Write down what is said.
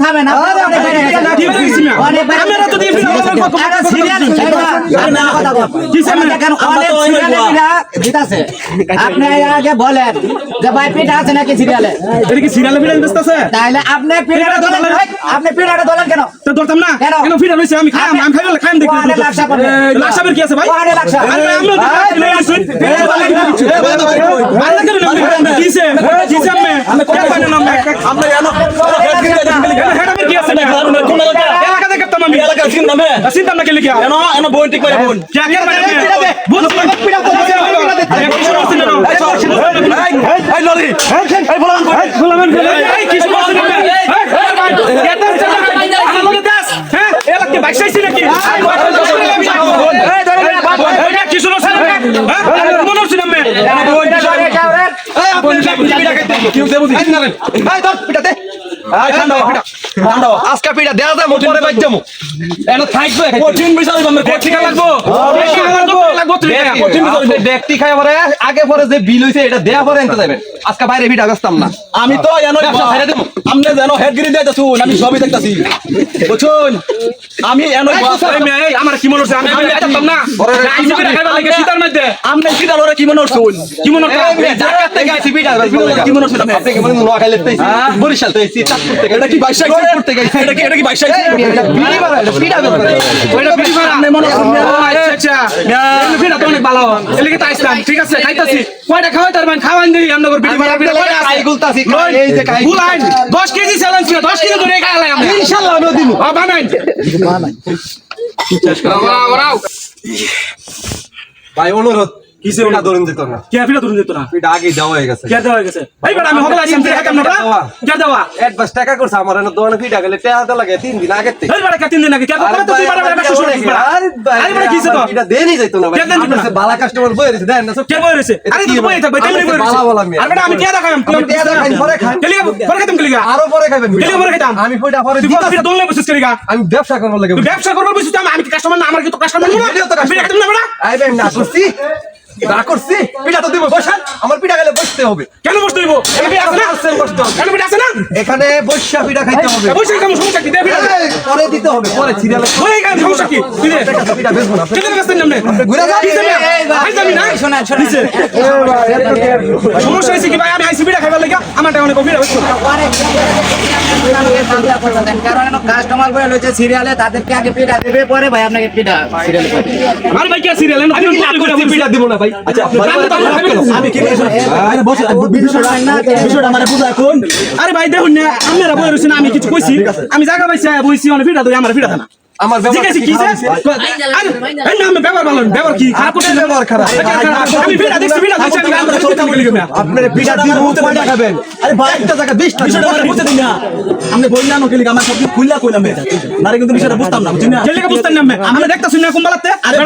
থামেন আপনি আগে বলেন যে ভাই পিঠা আছে নাকি সিরিয়ালে তাহলে আপনি পিঠাটা ধরেন আপনি পিঠাটা ধরেন কেন তো ধরতাম না কেন পিঠা লইছে আমি খাইম দেখি লাকসাবের কি আছে ভাই চিন্তা না কেলে বোন ঠিক করে বোন আজকে পিঠা দেওয়া যায় পরে বাইক যাবো থাকবে কঠিন বিষয় ব্যক্তি খাই পরে আগে পরে যে বিল হয়েছে এটা দেওয়া পরে আনতে যাবেন আজকে বাইরে পিঠা বেচতাম না আমি তো আপনি যেন হেডগিরি দিতেছুন আমি সবই দেখতেছি বুঝুন আমি আমার কি মনে হচ্ছে আমি না শীতের মধ্যে আপনি শীতাল ওরা কি মনে হচ্ছুন কি মনে কি মনে হচ্ছে আপনি কি মনে নোয়া খাইলে বরিশাল তো চাঁদপুর থেকে এটা কি 22 চাঁদপুর থেকে এটা কি 22 পিঠা আপনি মনে আচ্ছা পিঠা তো অনেক ভালো এদিকে তাইছিলাম ঠিক আছে খাইতাছি কয়টা খাওয়াই তার মানে খাওয়ান দিই আমরা পিঠা খাই গুলতাছি এই যে খাই গুলাইন 10 কেজি চ্যালেঞ্জ ছিল 10 কেজি ধরে খাইলাম আমরা ইনশাআল্লাহ আমি দিব বানাই ভাই অনুরোধ কিসের ওটা ধরুন যেত না কে পিঠা ধরুন যেত না পিঠা আগে দেওয়া হয়ে গেছে কে দেওয়া হয়ে গেছে ভাই বড় আমি হবলা আইছি দেখাম না কে দেওয়া অ্যাডভান্স টাকা করছ আমার এনে দোকানে পিঠা গেলে টাকা তো লাগে 3 দিন আগে থেকে ভাই বড় 3 দিন আগে কে তো তুই বড় বড় 100 আরে বড় কিসে তো পিঠা দেনই যাইতো না ভাই আপনার বালা কাস্টমার বই রইছে দেন না কে বই রইছে আরে তুই বই থাক ভাই কেমনে বই রইছে আরে বড় আমি কে দেখাম তুই কে দেখাই পরে খাই কেলিগা পরে খাইতাম কেলিগা আরো পরে খাইবেন কেলিগা পরে খাইতাম আমি কইটা পরে দিতাম তুই দোললে বসিস কেলিগা আমি ব্যবসা করব লাগে তুই ব্যবসা করব বসিস আমি কাস্টমার না আমার কি তো কাস্টমার না পিঠা খাইতাম না বড় আইবে না করছি না করছি পিঠা তো দিব বসান আমার পিঠা গেলে বসতে হবে কেন বসতে দিব এখানে আছে না এখানে বসা পিঠা খাইতে হবে বসে কেমন সমস্যা কি দে পিঠা পরে দিতে হবে পরে সিরিয়ালে ওই এখানে সমস্যা কি তুই দে পিঠা বেচবো না কেন বেচতেন না ঘুরে যাবি না শোনা সমস্যা হইছে কি ভাই আমি আইসি পিঠা খাইবার লাগা আমার টাকা অনেক পিঠা বেচবো কারণ কাস্টমার বলে লইছে সিরিয়ালে তাদেরকে আগে পিঠা দিবে পরে ভাই আপনাকে পিঠা সিরিয়ালে পাবে আর ভাই কি সিরিয়ালে আমি পিঠা দিব না ভাই আচ্ছা আমি কি আরে বস বিষয়টা মানে বুঝা কোন আরে ভাই দেখুন না আপনারা বই রইছেন আমি কিছু কইছি আমি জায়গা পাইছি বইছি অনেক পিঠা ধরে আমার পিঠা না আমার ব্যবহার কি আরে না আমি ব্যবহার ভালো ব্যবহার কি খারাপ করতে ব্যবহার খারাপ আমি পিঠা দেখছি আমরা চলতে বলি না আপনারা পিঠা দিব কয়টা খাবেন আরে ভাই একটা জায়গা 20টা বিষয়টা মানে বুঝতে দিন না আপনি বললেন না কেলি আমার সব খুললা কইলাম এটা নারে কিন্তু বিষয়টা বুঝতাম না বুঝছেন না কেলিকে বুঝতাম না আমি দেখতাছি না কোন বালাতে আরে